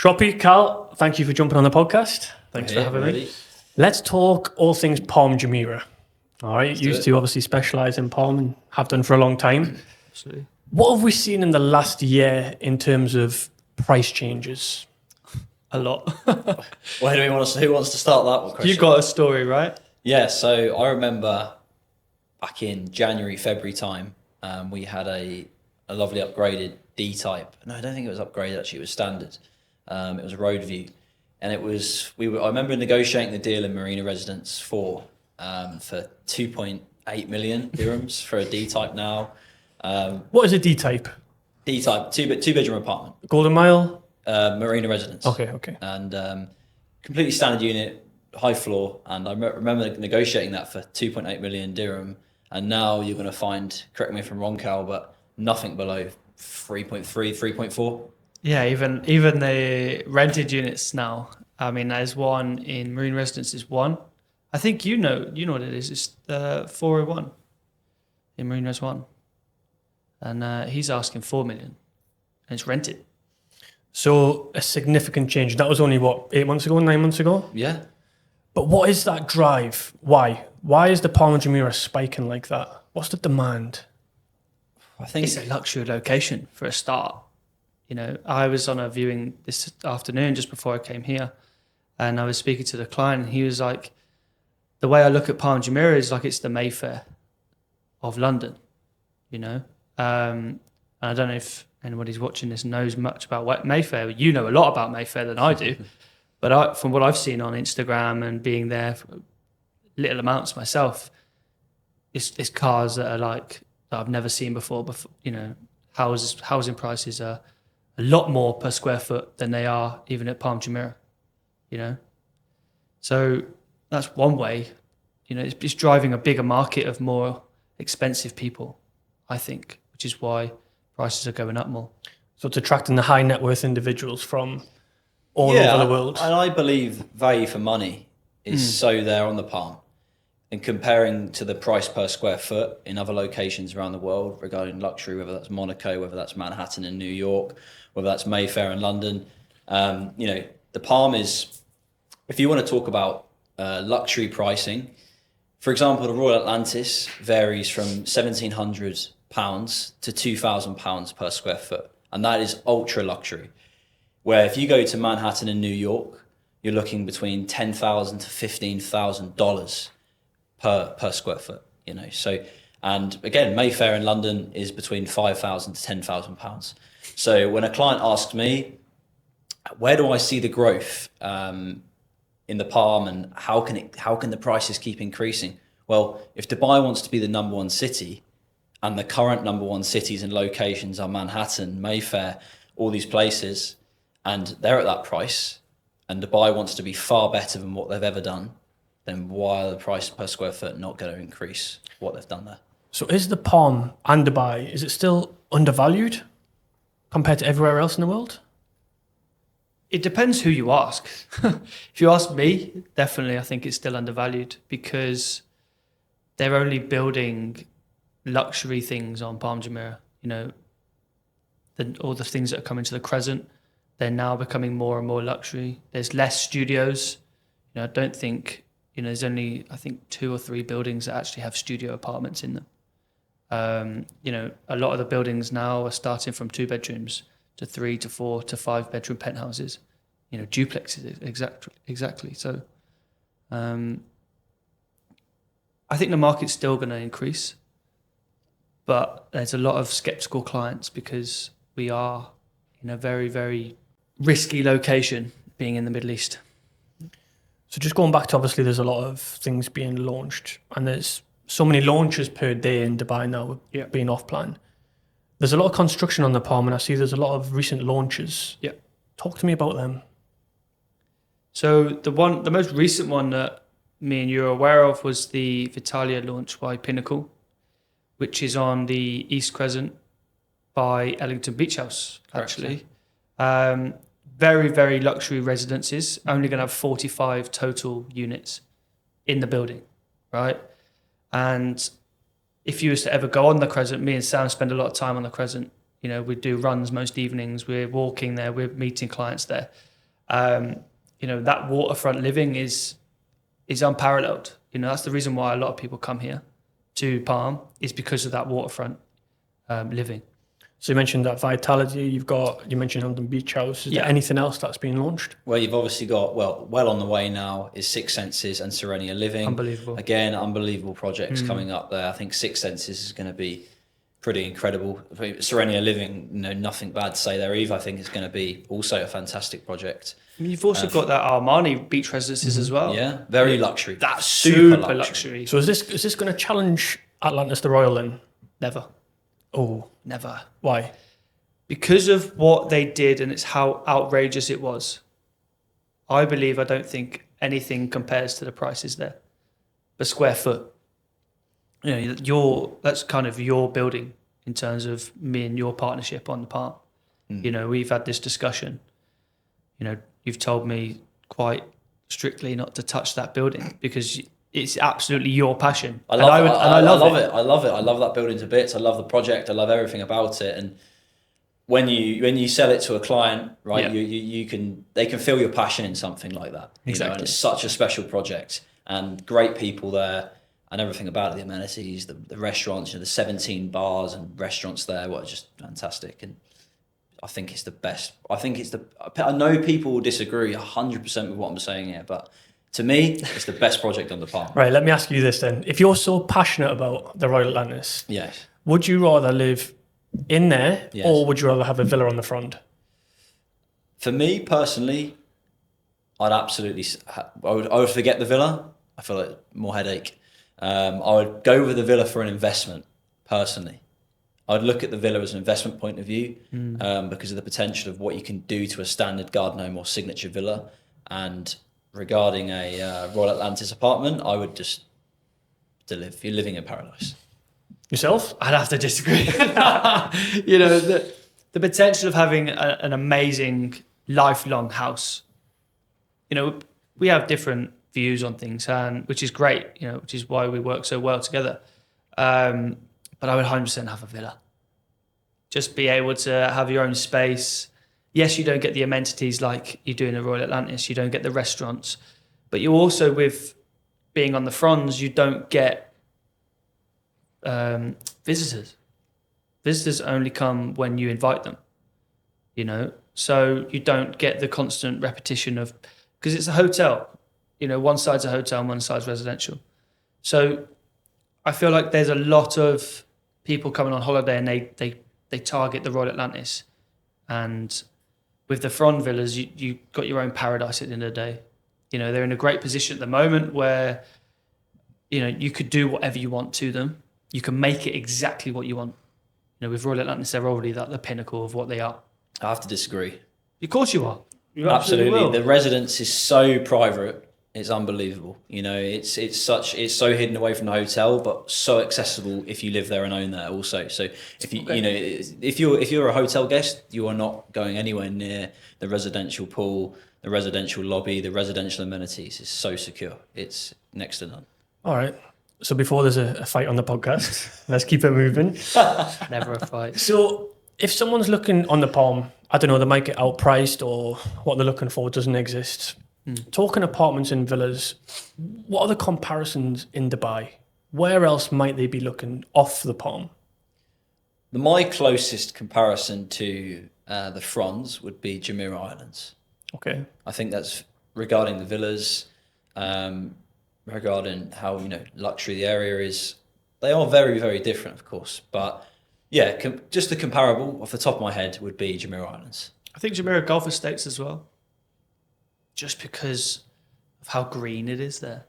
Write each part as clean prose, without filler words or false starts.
Shoppy, Cal, thank you for jumping on the podcast. Thanks for having me. Let's talk all things Palm Jumeirah. All right, used to obviously specialise in Palm and have done for a long time. Absolutely. What have we seen in the last year in terms of price changes? A lot. Where do we want to? Who wants to start that one? Question? You got a story, right? Yeah. So I remember back in January, February time, we had a lovely upgraded D type. No, I don't think it was upgraded. Actually, it was standard. It was a road view, and it was I remember negotiating the deal in Marina Residence for 2.8 million dirhams for a D type now. What is a D type? D type, two bedroom apartment. Golden Mile? Marina Residence. Okay. And completely standard unit, high floor. And I remember negotiating that for 2.8 million dirham. And now you're going to find, correct me if I'm wrong, Cal, but nothing below 3.3, 3.4. Yeah, even the rented units now. I mean, there's one in Marine Residence is one. I think you know what it is. It's the 401 in Marine Res 1. And he's asking 4 million. And it's rented. So a significant change. That was only, 8 months ago, 9 months ago? Yeah. But what is that drive? Why? Why is the Palm Jumeirah spiking like that? What's the demand? I think it's a luxury location for a start. You know, I was on a viewing this afternoon just before I came here, and I was speaking to the client, and he was like, the way I look at Palm Jumeirah is like it's the Mayfair of London, you know? And I don't know if anybody's watching this knows much about Mayfair. You know a lot about Mayfair than I do. But from what I've seen on Instagram and being there for little amounts myself, it's cars that are like that I've never seen before. You know, housing prices are a lot more per square foot than they are even at Palm Jumeirah, you know. So that's one way. You know, it's driving a bigger market of more expensive people, I think, which is why prices are going up more. So it's attracting the high net worth individuals from all over the world. And I believe value for money is so there on the Palm. And comparing to the price per square foot in other locations around the world regarding luxury, whether that's Monaco, whether that's Manhattan in New York, whether that's Mayfair in London, you know, the Palm is, if you want to talk about luxury pricing, for example, the Royal Atlantis varies from £1,700 to £2,000 per square foot. And that is ultra luxury. Where if you go to Manhattan in New York, you're looking between $10,000 to $15,000 per square foot, you know. So, and again, Mayfair in London is between £5,000 to £10,000. So when a client asks me, where do I see the growth in the Palm, and how can the prices keep increasing? Well, if Dubai wants to be the number one city, and the current number one cities and locations are Manhattan, Mayfair, all these places, and they're at that price, and Dubai wants to be far better than what they've ever done, then why are the price per square foot not going to increase what they've done there? So is the Palm and Dubai, is it still undervalued compared to everywhere else in the world? It depends who you ask. If you ask me, definitely I think it's still undervalued because they're only building luxury things on Palm Jumeirah. You know, all the things that are coming to the Crescent, they're now becoming more and more luxury. There's less studios. You know, I don't think, you know, there's only, I think 2 or 3 buildings that actually have studio apartments in them. You know, a lot of the buildings now are starting from 2 bedrooms to 3 to 4 to 5 bedroom penthouses, you know, duplexes, exactly. So I think the market's still going to increase, but there's a lot of skeptical clients because we are in a very, very risky location being in the Middle East. So just going back to, obviously there's a lot of things being launched and there's so many launches per day in Dubai now being off plan. There's a lot of construction on the Palm and I see there's a lot of recent launches. Yeah. Talk to me about them. So the most recent one that me and you are aware of was the Vitalia launch by Pinnacle, which is on the East Crescent by Ellington Beach House, actually. Very, very luxury residences, only going to have 45 total units in the building, right? And if you was to ever go on the Crescent, me and Sam spend a lot of time on the Crescent. You know, we do runs most evenings. We're walking there. We're meeting clients there. That waterfront living is unparalleled. That's the reason why a lot of people come here to Palm, is because of that waterfront living. So you mentioned that Vitality, you mentioned London Beach House. Is there anything else that's been launched? Well, you've obviously got, well on the way now is Six Senses and Serenia Living. Unbelievable. Again, unbelievable projects coming up there. I think Six Senses is going to be pretty incredible. Serenia Living, nothing bad to say there either. I think it's going to be also a fantastic project. You've also got that Armani beach residences as well. Yeah, very luxury. That's super luxury. So is this going to challenge Atlantis the Royal then? Never. Oh, Never. why? Because of what they did, and it's how outrageous it was. I don't think anything compares to the prices there. Per square foot. That's kind of your building in terms of me and your partnership on the Palm. We've had this discussion. You've told me quite strictly not to touch that building because it's absolutely your passion. I love it. I love it. I love that building to bits. I love the project. I love everything about it. And when you sell it to a client, right, they can feel your passion in something like that. Exactly. And it's such a special project and great people there and everything about it, the amenities, the restaurants, the 17 bars and restaurants there were just fantastic. And I think it's the best. I know people will disagree 100% with what I'm saying here, but to me, it's the best project on the Palm. Right, let me ask you this then. If you're so passionate about the Royal Atlantis, yes, would you rather live in there Yes. or would you rather have a villa on the front? For me personally, I'd absolutely. I would forget the villa. I feel like more headache. I would go with the villa for an investment. Personally, I'd look at the villa as an investment point of view because of the potential of what you can do to a standard garden home or signature villa. And regarding a Royal Atlantis apartment, I would just live. You're living in paradise. Yourself? I'd have to disagree. The potential of having an amazing lifelong house. We have different views on things, and which is great. Which is why we work so well together. But I would 100% have a villa. Just be able to have your own space. Yes, you don't get the amenities like you do in a Royal Atlantis. You don't get the restaurants, but you also, with being on the fronds, you don't get visitors. Visitors only come when you invite them, so you don't get the constant repetition of, because it's a hotel, one side's a hotel and one side's residential. So I feel like there's a lot of people coming on holiday and they target the Royal Atlantis, and with the front villas, you got your own paradise at the end of the day. They're in a great position at the moment where, you could do whatever you want to them. You can make it exactly what you want. With Royal Atlantis, they're already the pinnacle of what they are. I have to disagree. Of course you are. You Absolutely. will. The residence is so private. It's unbelievable. It's so hidden away from the hotel, but so accessible if you live there and own there also. So if you're a hotel guest, you are not going anywhere near the residential pool, the residential lobby, the residential amenities. It's so secure. It's next to none. All right. So before there's a fight on the podcast, let's keep it moving. Never a fight. So if someone's looking on the Palm, I don't know, they might get outpriced or what they're looking for doesn't exist. Talking apartments and villas, what are the comparisons in Dubai? Where else might they be looking off the Palm? My closest comparison to the fronds would be Jumeirah Islands. Okay. I think that's regarding the villas, regarding how luxury the area is. They are very, very different, of course, but yeah, just the comparable off the top of my head would be Jumeirah Islands. I think Jumeirah Golf Estates as well. Just because of how green it is there.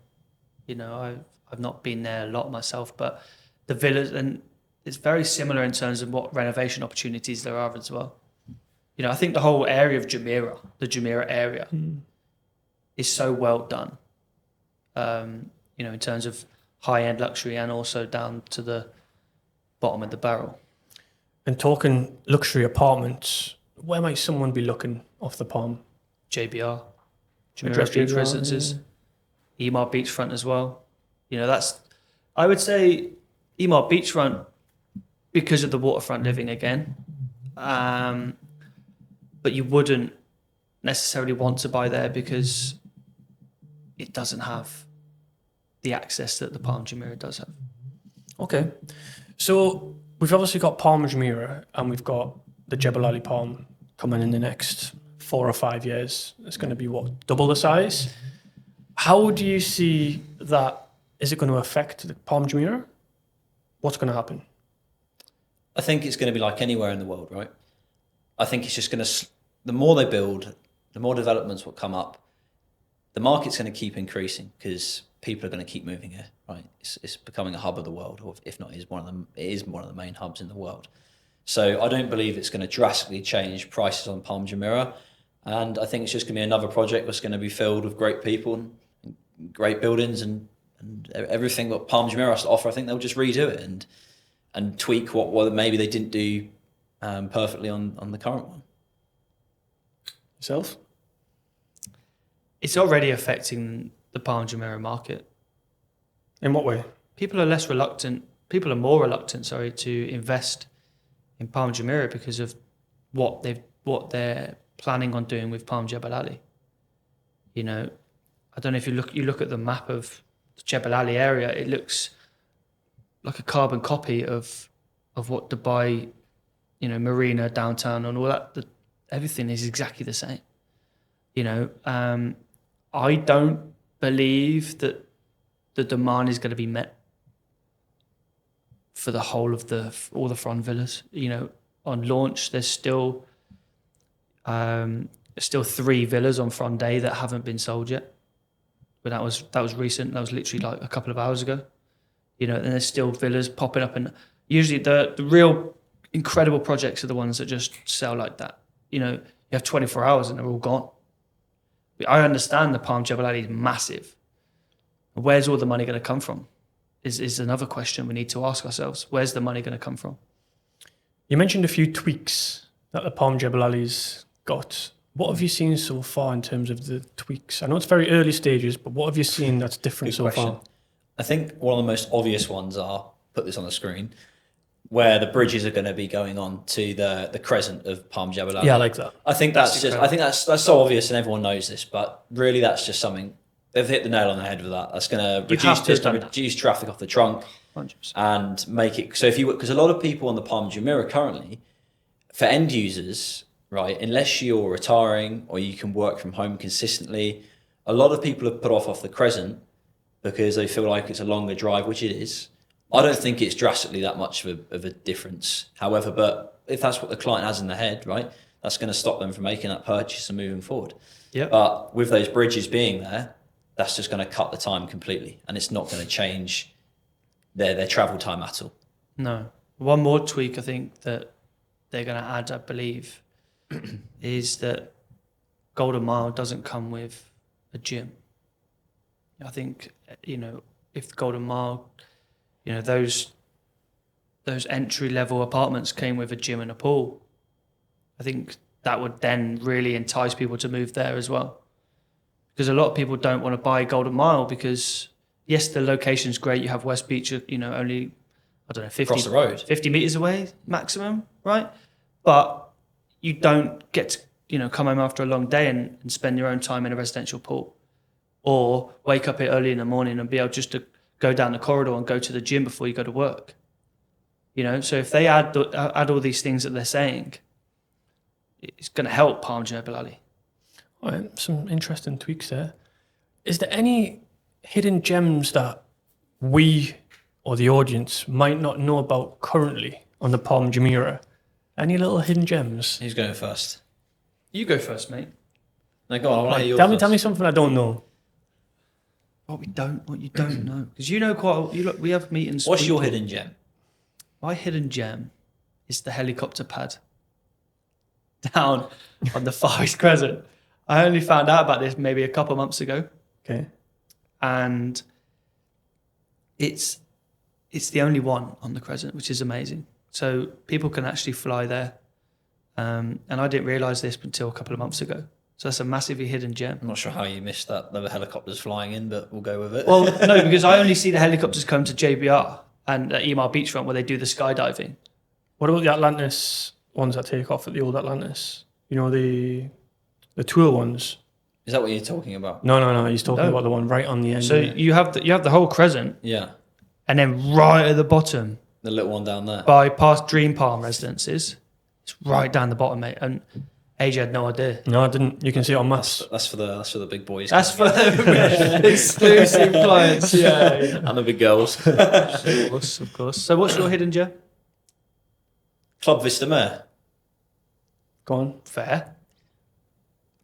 I've not been there a lot myself, but the villas, and it's very similar in terms of what renovation opportunities there are as well. I think the whole area of Jumeirah, the Jumeirah area, is so well done. In terms of high-end luxury and also down to the bottom of the barrel. And talking luxury apartments, where might someone be looking off the Palm? JBR. Jumeirah Beach Residences, Emaar Beachfront as well. I would say Emaar Beachfront because of the waterfront living again. But you wouldn't necessarily want to buy there because it doesn't have the access that the Palm Jumeirah does have. Okay. So we've obviously got Palm Jumeirah and we've got the Jebel Ali palm coming in the next 4 or 5 years. It's going to be, what, double the size? How do you see that? Is it going to affect the Palm Jumeirah? What's going to happen? I think it's going to be like anywhere in the world, right? I think it's just going to, the more they build, the more developments will come up. The market's going to keep increasing because people are going to keep moving here, right? It's becoming a hub of the world, or if not, it is one of the main hubs in the world. So I don't believe it's going to drastically change prices on Palm Jumeirah. And I think it's just going to be another project that's going to be filled with great people and great buildings and everything that Palm Jumeirah has to offer. I think they'll just redo it and tweak what maybe they didn't do perfectly on the current one. Yourself? It's already affecting the Palm Jumeirah market. In what way? People are more reluctant, to invest in Palm Jumeirah because of what they're planning on doing with Palm Jebel Ali. You know, I don't know if you look at the map of the Jebel Ali area, it looks like a carbon copy of what Dubai, Marina, downtown and all that. Everything is exactly the same. I don't believe that the demand is going to be met for the whole of all the front villas. On launch, there's still 3 villas on front day that haven't been sold yet. But that was recent. That was literally like a couple of hours ago. And there's still villas popping up, and usually the real incredible projects are the ones that just sell like that. You have 24 hours and they're all gone. I understand the Palm Jebel Ali is massive. Where's all the money going to come from? Is another question we need to ask ourselves. Where's the money going to come from? You mentioned a few tweaks that the Palm Jebel Ali's got. What have you seen so far in terms of the tweaks? I know it's very early stages, but what have you seen that's different so far? I think one of the most obvious ones are, put this on the screen, where the bridges are going to be going on to the crescent of Palm Jebel Ali. Yeah, I like that. I think that's so obvious and everyone knows this, but really that's just something, they've hit the nail on the head with that. That's going to reduce traffic off the trunk 100%. and make it, so because a lot of people on the Palm Jumeirah currently, for end users, right, unless you're retiring or you can work from home consistently, a lot of people have put off the crescent because they feel like it's a longer drive, which it is. I don't think it's drastically that much of a difference. However, but if that's what the client has in their head, right, that's going to stop them from making that purchase and moving forward. Yep. But with those bridges being there, that's just going to cut the time completely, and it's not going to change their travel time at all. No. One more tweak I think that they're going to add, I believe, is that Golden Mile doesn't come with a gym. I think, if the Golden Mile, those entry-level apartments came with a gym and a pool, I think that would then really entice people to move there as well. Because a lot of people don't want to buy Golden Mile because, yes, the location's great. You have West Beach, only, 50 meters away maximum, right? But you don't get to, come home after a long day and spend your own time in a residential pool, or wake up early in the morning and be able just to go down the corridor and go to the gym before you go to work. So if they add all these things that they're saying, it's going to help Palm Jebel Ali. All right, some interesting tweaks there. Is there any hidden gems that we or the audience might not know about currently on the Palm Jumeirah? Any little hidden gems? Who's going first? You go first, mate. No, go on. I want to hear yours. Tell me something I don't know. What you don't know, because we have meetings. What's your hidden gem? My hidden gem is the helicopter pad down on the Far East Crescent. I only found out about this maybe a couple of months ago. Okay. And it's the only one on the Crescent, which is amazing. So people can actually fly there. And I didn't realise this until a couple of months ago. So that's a massively hidden gem. I'm not sure how you missed that. There were helicopters flying in, but we'll go with it. Well, no, because I only see the helicopters come to JBR and at Emaar Beachfront where they do the skydiving. What about the Atlantis ones that take off at the old Atlantis? The The tour ones. Is that what you're talking about? No. He's talking No. about the one right on the end. So you have the whole crescent, Yeah. and then right at the bottom, The little one down there. by past Dream Palm residences, it's right down the bottom, mate. And AJ had no idea. No, I didn't. You can see it on maps. That's for the big boys. That's for exclusive clients. Yeah. And the big girls. Of course. So what's your hidden gem? Club Vista Mare. Go on. Fair.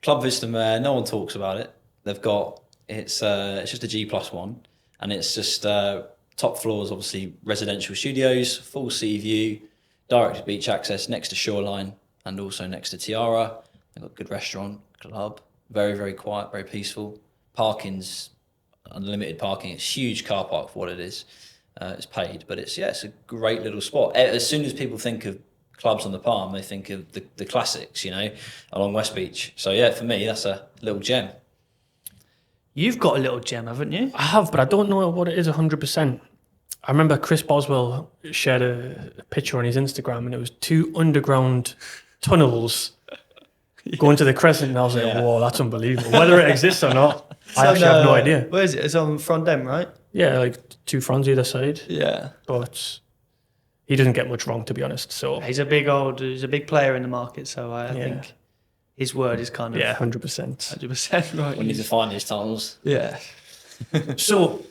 Club Vista Mare, no one talks about it. They've got, it's just a G+1, and it's just top floors, obviously residential studios, full sea view, direct beach access next to Shoreline and also next to Tiara. They've got a good restaurant, club, very, very quiet, very peaceful. Parking's unlimited parking. It's a huge car park for what it is. It's paid, but it's a great little spot. As soon as people think of clubs on the Palm, they think of the classics, along West Beach. So yeah, for me, that's a little gem. You've got a little gem, haven't you? I have, but I don't know what it is 100%. I remember Chris Boswell shared a picture on his Instagram, and it was 2 underground tunnels going to the Crescent, and I was like, whoa, that's unbelievable. Whether it exists or not, I actually have no idea. Where is it? It's on Front End, right? Yeah, like 2 fronts either side. Yeah. But he doesn't get much wrong, to be honest. So He's a big player in the market, so I think his word is kind of 100%. 100% right. We need to find these tunnels. Yeah. So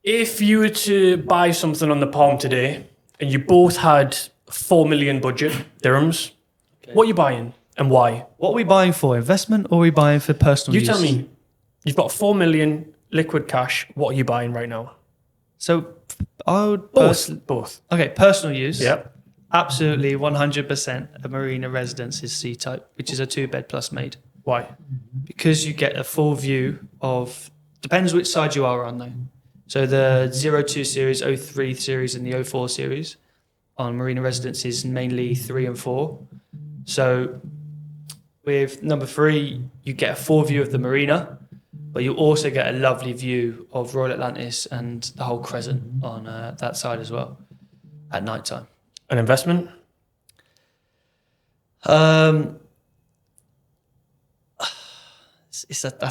if you were to buy something on the Palm today, and you both had 4 million budget dirhams, what are you buying and why? What are we buying for? Investment or are we buying for personal You use? tell me. You've got 4 million liquid cash. What are you buying right now? So I would Both. Okay, personal use. Yep. Absolutely 100% a Marina Residence is C-type, which is a 2-bed plus made. Why? Because you get a full view of, depends which side you are on though. So the 02 series, 03 series and the 04 series on Marina Residence is mainly 3 and 4. So with number 3, you get a full view of the marina, but you also get a lovely view of Royal Atlantis and the whole Crescent on that side as well at night time. An investment? That's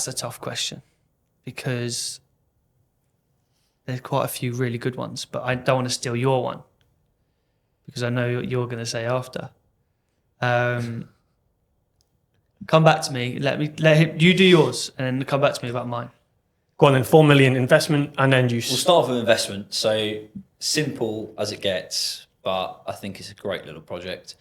a tough question because there's quite a few really good ones, but I don't want to steal your one because I know what you're going to say after. Come back to me. You do yours and then come back to me about mine. Go on then, 4 million investment and end use. We'll start with investment. So simple as it gets, but I think it's a great little project.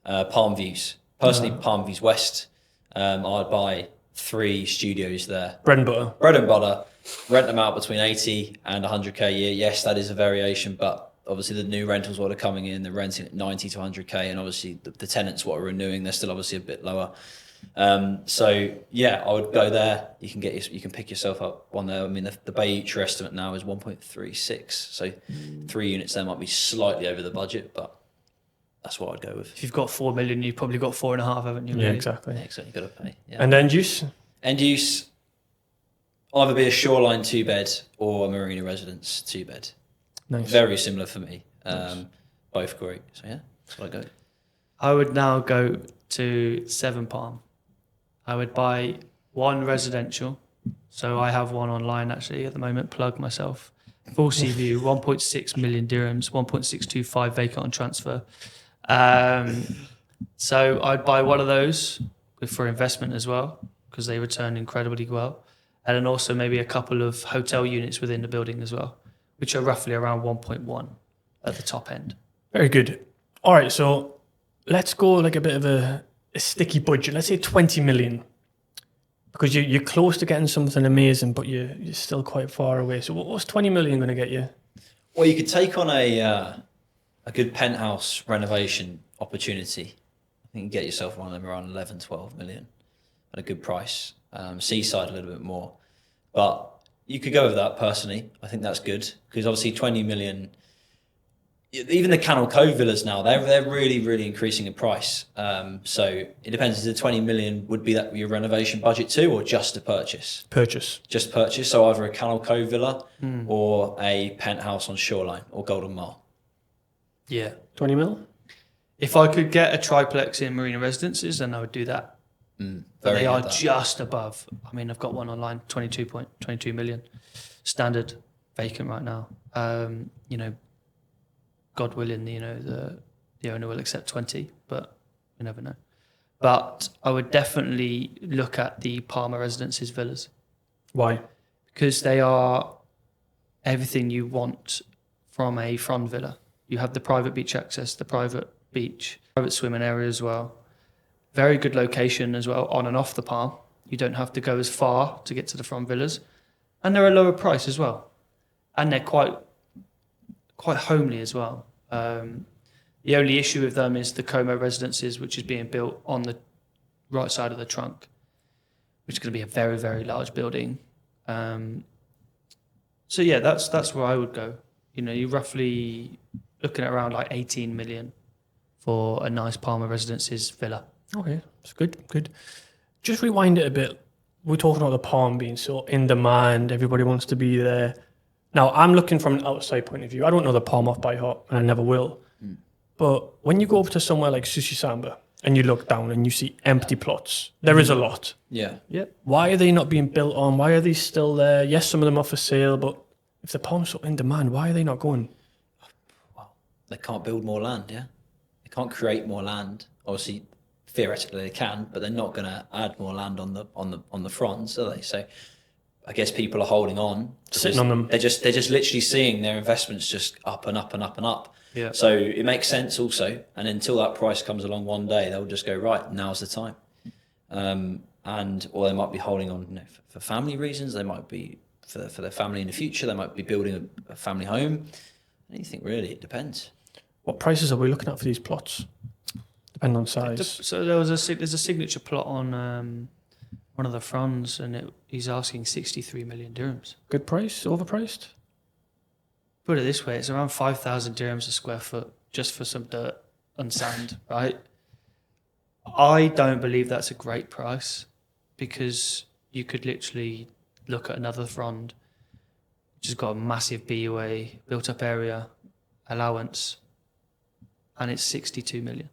Palm Views. Personally, Palm Views West. I'd buy 3 studios there. Bread and butter. Bread and butter. Rent them out between 80 and 100k a year. Yes, that is a variation, but obviously the new rentals what are coming in, they're renting at 90 to 100k, and obviously the tenants what are renewing, they're still obviously a bit lower. So yeah, I would go there. You can pick yourself up one there. I mean, the Bayutra estimate now is 1.36, so 3 units there might be slightly over the budget, but that's what I'd go with. If you've got 4 million, you've probably got 4.5, haven't you? Yeah, exactly. Yeah, exactly. Got to pay. Yeah. And end use? End use, either be a Shoreline 2-bed or a Marina Residence 2-bed. Nice. Very similar for me. Nice. Both great. So yeah, that's what I go. I would now go to 7 Palm. I would buy 1 residential. So I have one online actually at the moment, plug myself. Full sea view, 1.6 million dirhams, 1.625 vacant on transfer. So I'd buy one of those for investment as well, because they return incredibly well. And then also maybe a couple of hotel units within the building as well, which are roughly around 1.1 at the top end. Very good. All right, so let's go like a bit of a sticky budget. Let's say 20 million. Because you're close to getting something amazing, but you're still quite far away. So what's 20 million going to get you? Well, you could take on a good penthouse renovation opportunity. I think you get yourself one of them around 11, 12 million at a good price. Seaside a little bit more. But you could go with that personally. I think that's good because obviously 20 million, even the Canal Cove villas now, they're really, really increasing in price. So it depends. Is the 20 million would be that your renovation budget too, or just a purchase? Purchase. Just purchase. So either a Canal Cove villa or a penthouse on Shoreline or Golden Mile. Yeah. 20 mil? If I could get a triplex in Marina Residences, then I would do that. But they are just above. I mean, I've got one online, 22 million, standard, vacant right now. You know, God willing, you know, the owner will accept 20, but you never know. But I would definitely look at the Palmer Residences villas. Why? Because they are everything you want from a front villa. You have the private beach access, the private beach, private swimming area as well. Very good location as well, on and off the Palm. You don't have to go as far to get to the front villas. And they're a lower price as well. And they're quite homely as well. The only issue with them is the Como Residences, which is being built on the right side of the trunk, which is going to be a very, very large building. So yeah, that's where I would go. You know, you're roughly looking at around like 18 million for a nice Palmer Residences villa. Okay, that's good. Just rewind it a bit. We're talking about the Palm being so in demand. Everybody wants to be there. Now, I'm looking from an outside point of view. I don't know the Palm off by heart, and I never will. But when you go up to somewhere like Sushi Samba and you look down and you see empty plots, there is a lot. Yeah. Why are they not being built on? Why are they still there? Yes, some of them are for sale, but if the Palm's so in demand, why are they not going? Well, they can't build more land, yeah? They can't create more land. Obviously, theoretically they can, but they're not going to add more land on the fronts, are they? So I guess people are holding on, sitting on them. They're just literally seeing their investments just up and up and up and up. Yeah. So it makes sense also, and until that price comes along one day, they'll just go, right, now's the time. Or they might be holding on, you know, for family reasons. They might be for their family in the future. They might be building a family home. Anything really, it depends. What prices are we looking at for these plots? Depending on size. So there's a signature plot on one of the fronts, and he's asking 63 million dirhams. Good price? Overpriced? Put it this way, it's around 5,000 dirhams a square foot just for some dirt and sand, right? I don't believe that's a great price, because you could literally look at another front which has got a massive BUA, built up area, allowance, and it's 62 million.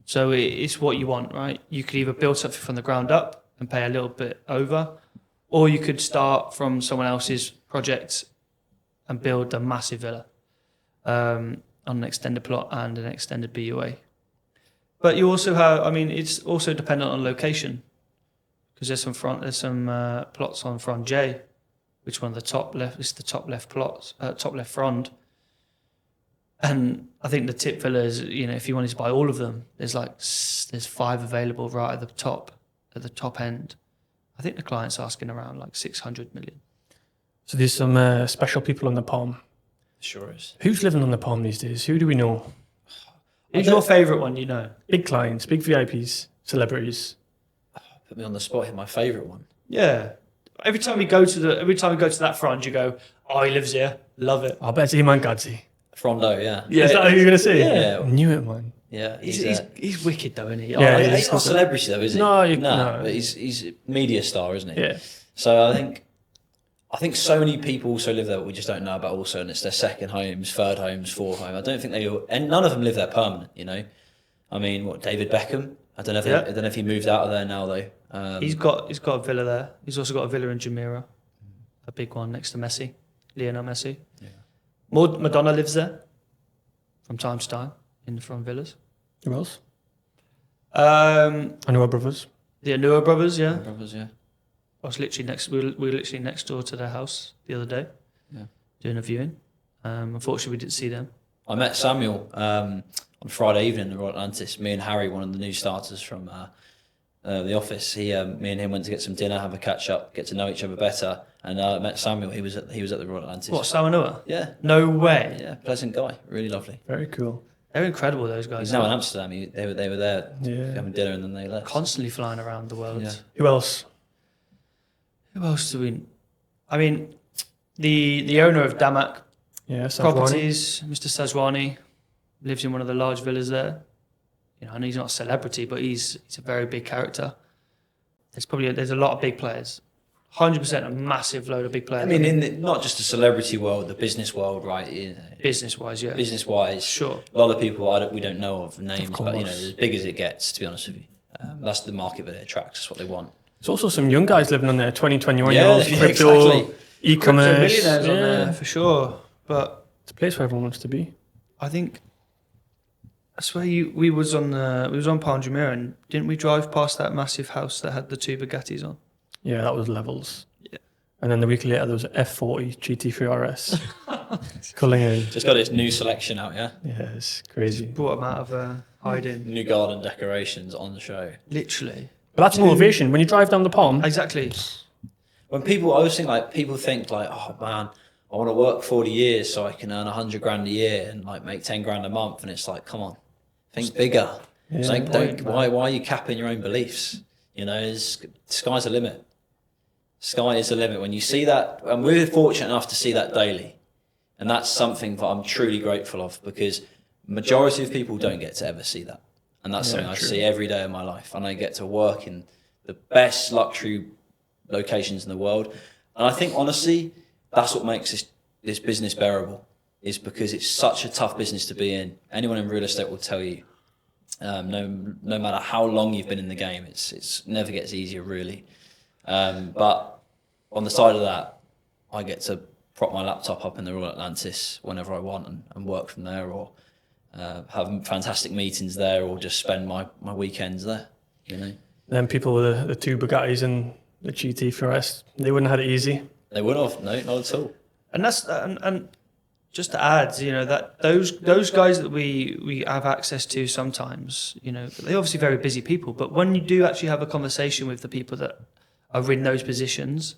So it's what you want, right? You could either build something from the ground up and pay a little bit over, or you could start from someone else's project and build a massive villa on an extended plot and an extended BUA. But you also have, I mean, it's also dependent on location, because there's some plots on front J, which one of the top left is the top left plots, top left front. And I think the tip villa is, you know, if you wanted to buy all of them, there's 5 available right at the top end. I think the client's asking around like 600 million. So there's some special people on the Palm. Sure is. Who's living on the Palm these days? Who do we know? Who's your favourite one, you know? Big clients, big VIPs, celebrities. Put me on the spot here, my favourite one. Yeah. Every time we go to that front, you go, oh, he lives here. Love it. I bet it's Iman Gadzi. Frondo, yeah. Is that who you're going to say? Yeah. I knew it, man. Yeah. He's wicked though, isn't he? Yeah, He's not a celebrity though, is he? No, but he's a media star, isn't he? Yeah. So I think so many people also live there, but we just don't know about also, and it's their second homes, third homes, fourth home. I don't think and none of them live there permanent, you know. I mean, David Beckham? I don't know if he moved out of there now though. He's got a villa there. He's also got a villa in Jumeirah, a big one next to Messi, Lionel Messi. Yeah. Madonna lives there from time to time in the front villas. Who else? Anwar brothers. The Anwar brothers, yeah. Brothers, yeah. I was literally we were literally next door to their house the other day, doing a viewing. Unfortunately, we didn't see them. I met Samuel on Friday evening in the Royal Atlantis. Me and Harry, one of the new starters from the office. Me and him went to get some dinner, have a catch up, get to know each other better. And I met Samuel. He was at the Royal Atlantis. What, Sam Anwar? Yeah. No way. Yeah, pleasant guy, really lovely. Very cool. They're incredible, those guys. He's now in Amsterdam. They were there having dinner and then they left. Constantly flying around the world. Yeah. Who else? Who else do we? I mean, the owner of Damak Properties, Mr. Sajwani, lives in one of the large villas there. You know, and he's not a celebrity, but he's a very big character. There's a lot of big players. 100% a massive load of big players. I mean, not just the celebrity world, the business world, right? You know, business-wise, yeah. Business-wise, sure. A lot of people we don't know of names, Of but you know, as big as it gets, to be honest with you. That's the market that it attracts. That's what they want. There's also some young guys living on there, 20, 21 Yeah, year olds, yeah, crypto, exactly. e-commerce. Millionaires on there for sure. But It's a place where everyone wants to be. I think I swear we was on Palm Jumeirah, and didn't we drive past that massive house that had the 2 Bugattis on? Yeah, that was levels. Yeah. And then the week later, there was an F40 GT3 RS. Culling in. Just got its new selection out, yeah? Yeah, it's crazy. Brought them out of hiding. New garden decorations on the show. Literally. But that's motivation. When you drive down the Palm, Exactly. When people, I always think like, people think like, oh man, I want to work 40 years so I can earn 100 grand a year and like make 10 grand a month. And it's like, come on, think bigger. Yeah. It's like, why are you capping your own beliefs? You know, sky's the limit. Sky is the limit. When you see that, and we're fortunate enough to see that daily. And that's something that I'm truly grateful of, because majority of people don't get to ever see that. And that's something I see every day of my life. And I get to work in the best luxury locations in the world. And I think, honestly, that's what makes this business bearable, is because it's such a tough business to be in. Anyone in real estate will tell you, no matter how long you've been in the game, it's never gets easier, really. But on the side of that, I get to prop my laptop up in the Royal Atlantis whenever I want and work from there, or have fantastic meetings there, or just spend my weekends there, you know. then people with the 2 Bugattis and the GT3 RS, they wouldn't have had it easy. They wouldn't have, no, not at all. And that's and just to add, you know, that those guys that we have access to sometimes, you know, they're obviously very busy people, but when you do actually have a conversation with the people that are in those positions,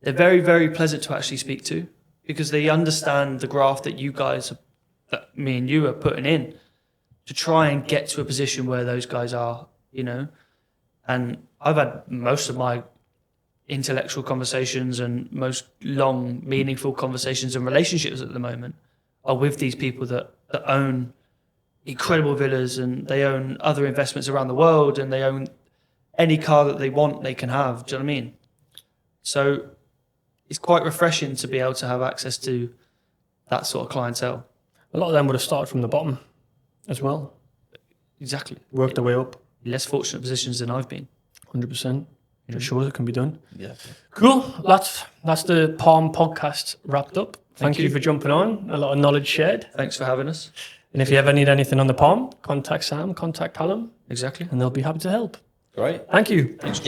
they're very, very pleasant to actually speak to, because they understand the graft that you guys, that me and you are putting in to try and get to a position where those guys are, you know. And I've had most of my intellectual conversations and most long, meaningful conversations and relationships at the moment are with these people that own incredible villas, and they own other investments around the world, and they own any car that they want, they can have. Do you know what I mean? So it's quite refreshing to be able to have access to that sort of clientele. A lot of them would have started from the bottom as well. Exactly. Worked their way up. Less fortunate positions than I've been. 100%. It shows it can be done. Yeah. Cool. That's the Palm podcast wrapped up. Thank you you for jumping on. A lot of knowledge shared. Thanks for having us. And if you ever need anything on the Palm, contact Sam, contact Callum, Exactly. and they'll be happy to help. Great. Thank you. Thanks,